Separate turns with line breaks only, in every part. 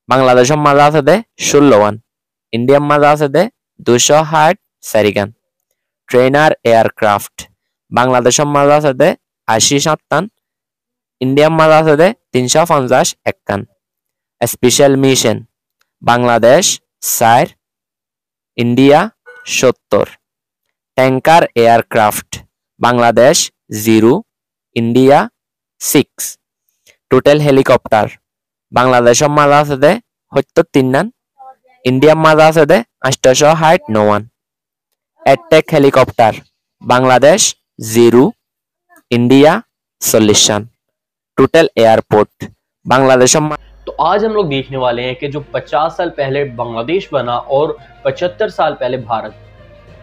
বাংলাদেশের মাঝে আছে দে 16 ওয়ান। ইন্ডিয়ার মাঝে আছে দে 264 গান। ট্রেনার এয়ারক্রাফট বাংলাদেশের মাঝে আছে দে 87 টান। ইন্ডিয়ার মাঝে আছে দে 351 টান। Special mission Bangladesh 4, India 70। Tanker aircraft Bangladesh 0, India 6। Total helicopter বাংলাদেশের মাঝে আছে দে 73 নান। ইন্ডিয়ার মাঝে আছে দে 869 অ্যাটাক হেলিকপ্টার বাংলাদেশ 0, इंडिया 40 सन। Total airport Bangladesh.
तो आज हम लोग देखने वाले हैं कि जो 50 साल पहले बांग्लादेश बना और 75 साल पहले भारत,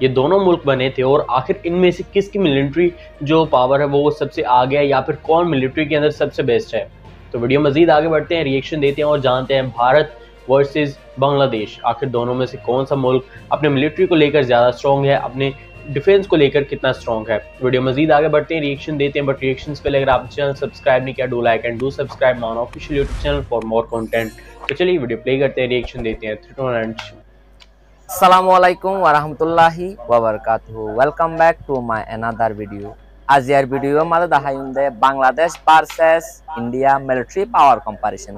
ये दोनों मुल्क बने थे और आखिर इनमें से किसकी मिलिट्री जो पावर है वो सबसे आगे है या फिर कौन मिलिट्री के अंदर सबसे बेस्ट है। तो वीडियो मजीद आगे बढ़ते हैं, रिएक्शन देते हैं और जानते हैं भारत वर्सेस बांग्लादेश, आखिर दोनों में से कौन सा मुल्क अपने मिलिट्री को लेकर ज़्यादा स्ट्रॉन्ग है, अपने डिफेंस को लेकर कितना स्ट्रॉन्ग है। वीडियो मजीद आगे बढ़ते हैं, रिएक्शन देते हैं, बट रिएक्शंस पे अगर आप चैनल सब्सक्राइब नहीं किया, do like and do subscribe my official YouTube channel for more content. तो चलिए वीडियो प्ले करते हैं, रिएक्शन देते हैं। 3, 2, 1।
अस्सलामु अलैकुम व रहमतुल्लाहि व बरकातुहू। Welcome back to my another video. आज यार वीडियो मादे दाहायुंदे Bangladesh versus India military power comparison.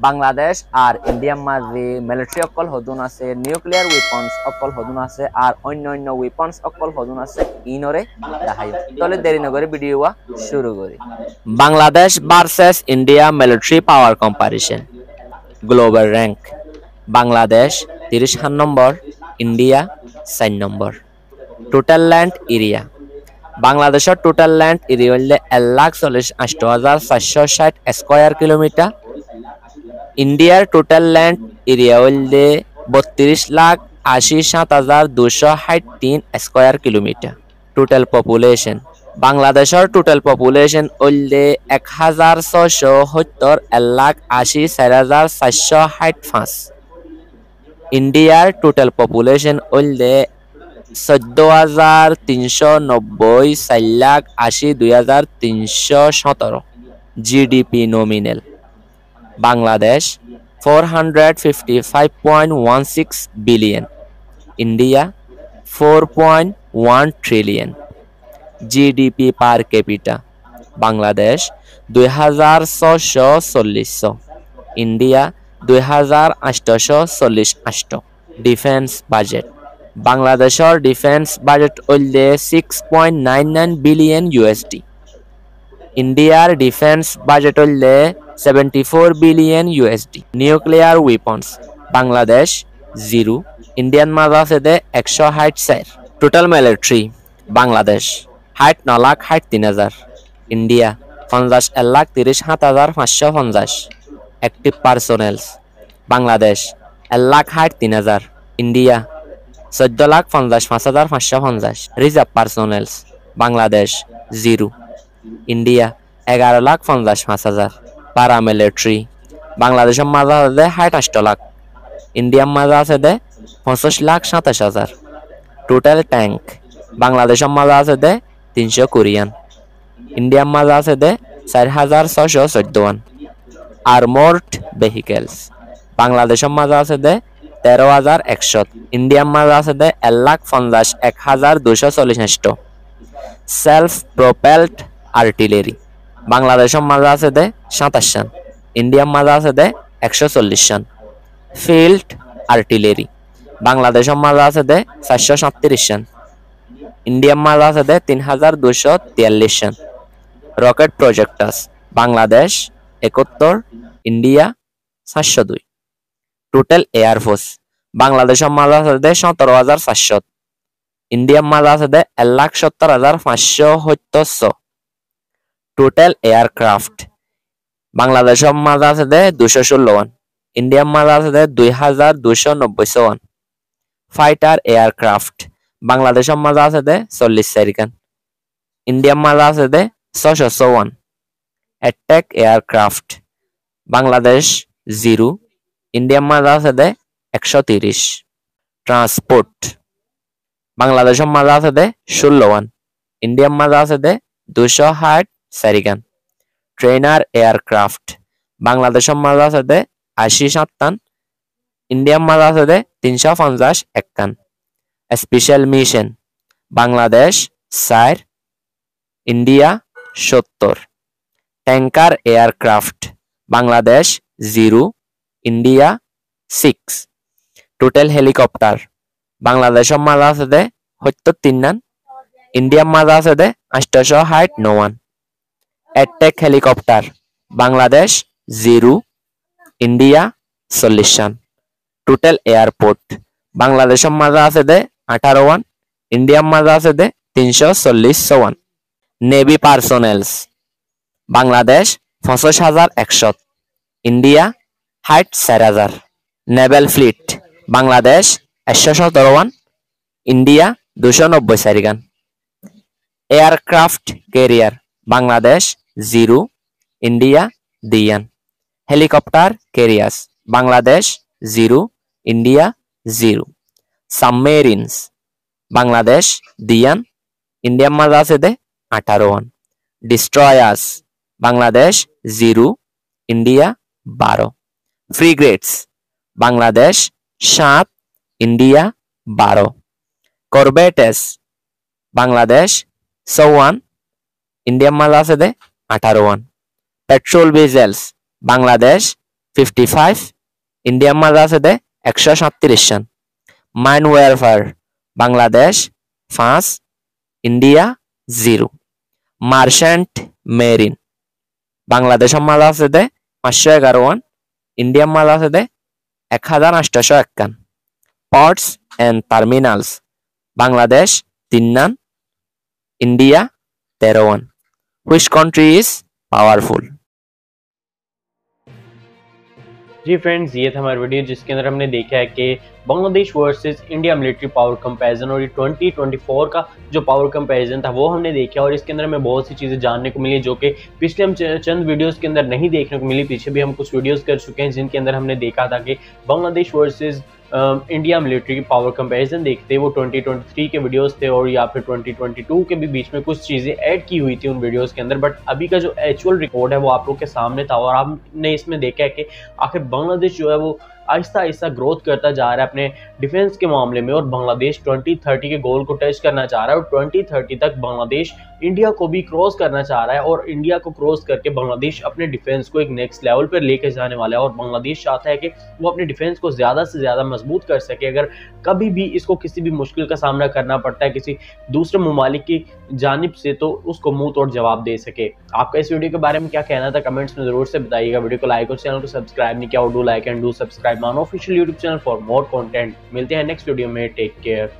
Bangladesh और इंडिया माঝে मिलिट्री অকল হদুন আছে, নিউক্লিয়ার ওয়েপন্স অকল হদুন আছে আর অন্যান্য ওয়েপন্স অকল হদুন আছে ইনরে দেখাই। তাহলে দেরি না করে ভিডিও শুরু করি। Bangladesh versus India military power comparison. Global rank Bangladesh 30 number, India 4 number. Total land area বাংলাদেশের টোটাল ল্যান্ড এরিয়া হল 1,48,460 স্কয়ার কিলোমিটার। इंडियार टोटल लैंड एरिया होल्डे 32,87,263 स्क्वायर किलोमीटर। टोटल पॉपुलेशन बांग्लादेशर टोटल पॉपुलेशन होल्डे 1,670 1,80,465। इंडियार टोटल पॉपुलेशन होल्डे 14,390 4,80,2,317। GDP nominal Bangladesh 455.16 billion, India 4.1 trillion. GDP per capita Bangladesh 2,640, India 2,848। Defence budget बांग्लादेशर defence budget होल्डे 6.99 बिलियन USD। इंडियार डिफेंस बजेट होल्डे 74 billion USD। Nuclear weapons Bangladesh 0, Indian মাঝে আছে দে 164। Total military Bangladesh 9,63,000, India 50,37,550। Active personnels Bangladesh 1,63,000, India 14,55,550। Reserve personnels Bangladesh 0, India 11,55,000। Paramilitary Bangladesh माजा दे 68 lakh, India माजा से दे 65,27,000। टोटल टैंक बांग्लादेश माजा से दे 300 कोरियन, इंडिया माजा से दे 4,614। आर्मोर्ड व्हीकल्स बांग्लादेश माजा से दे 13,100, इंडिया माजा से दे 1,51,240। सेल्फ प्रोपेल्ड आर्टिलरी बांग्लादेश माजा আছে দে 27 सन, इंडिया माजा আছে দে 140 सन। ফিল্ড আর্টিলারি বাংলাদেশ মাঝে আছে দে 437 सन, इंडिया माझे আছে দে 3,243 सन। Rocket projectors Bangladesh 71, India 402। Total air force Bangladesh माझे আছে দে 17,400, इंडिया माझे আছে দে 1,70,577। टोटल एयरक्राफ्ट बांग्लादेश माझे আছে দে 216, इंडिया माझे আছে दे 2,290। फाइटर एयरक्राफ्ट बांग्लादेश माझे আছে दे 40, इंडिया माझे আছে दे 654। अटैक एयरक्राफ्ट बांग्लादेश 0, इंडिया माझे আছে दे 130। ट्रांसपोर्ट बांग्लादेश माझे আছে दे 16, इंडिया माझे আছে दे 260। ट्रेनर एयरक्राफ्ट बांग्लादेश माझे আছে दे 87 টান ইন্ডিয়ার মাঝে আছে দে 351 কান special mission Bangladesh 4 India 70 tanker aircraft Bangladesh 0 India 6 total helicopter বাংলাদেশের মাঝে আছে দে 73 নান ইন্ডিয়ার মাঝে আছে দে 859 অ্যাটাক হেলিকপ্টার বাংলাদেশ 0 ইন্ডিয়া 40 রান টোটাল এয়ারপোর্ট বাংলাদেশের মাঝে আছে দে 18 ওয়ান ইন্ডিয়ার মাঝে আছে দে 340 navy personnels Bangladesh 85,100 India 60,000 naval fleet Bangladesh 117 one India 290 গান এয়ারক্রাফট ক্যারিয়ার বাংলাদেশ 0 ইন্ডিয়া দিয়ান helicopter carriers Bangladesh 0 India 0 submarines Bangladesh দিয়ান ইন্ডিয়ার মাঝে আছে দে 18 one destroyers Bangladesh 0 India 12 frigates Bangladesh 7 India 12 corvettes Bangladesh 54 ইন্ডিয়ার মাঝে আছে দে 18 ওয়ান পেট্রোল ভেসেলস বাংলাদেশ 55 ইন্ডিয়ার মাঝে আছে দে 137 রান mine warfare Bangladesh 5 India 0 merchant marine বাংলাদেশের মাঝে আছে দে 511 ওয়ান ইন্ডিয়ার মাঝে আছে দে 1851 পোর্টস এন্ড টার্মিনালস বাংলাদেশ 3 নান India 13 one which country is powerful
जी फ्रेंड्स, ये था हमारा वीडियो जिसके अंदर हमने देखा है कि Bangladesh versus India military power comparison और ये 2024 का जो पावर कंपैरिजन था वो हमने देखा और इसके अंदर हमें बहुत सी चीज़ें जानने को मिली जो कि पिछले हम चंद वीडियोस के अंदर नहीं देखने को मिली। पीछे भी हम कुछ वीडियोस कर चुके हैं जिनके अंदर हमने देखा था कि Bangladesh versus India military power comparison देखते वो 2023 के वीडियोस थे और या फिर 2022 के भी बीच में कुछ चीज़ें ऐड की हुई थी उन वीडियोस के अंदर। बट अभी का जो एक्चुअल रिकॉर्ड है वो आप लोग के सामने था और आपने इसमें देखा है कि आखिर बांग्लादेश जो है वो आहिस्ता आहिस्ता ग्रोथ करता जा रहा है अपने डिफेंस के मामले में और बांग्लादेश 2030 के गोल को टच करना चाह रहा है और 2030 तक बांग्लादेश इंडिया को भी क्रॉस करना चाह रहा है और इंडिया को क्रॉस करके बांग्लादेश अपने डिफेंस को एक नेक्स्ट लेवल पर लेके जाने वाला है और बांग्लादेश चाहता है कि वो अपने डिफेंस को ज़्यादा से ज़्यादा मजबूत कर सके। अगर कभी भी इसको किसी भी मुश्किल का सामना करना पड़ता है किसी दूसरे ममालिक की जानिब से तो उसको मुंह तोड़ जवाब दे सके। आपका इस वीडियो के बारे में क्या कहना था कमेंट्स में ज़रूर से बताइएगा। वीडियो को लाइक और चैनल को सब्सक्राइब नहीं किया और do like and do subscribe my official YouTube channel for more content. मिलते हैं नेक्स्ट वीडियो में, टेक केयर।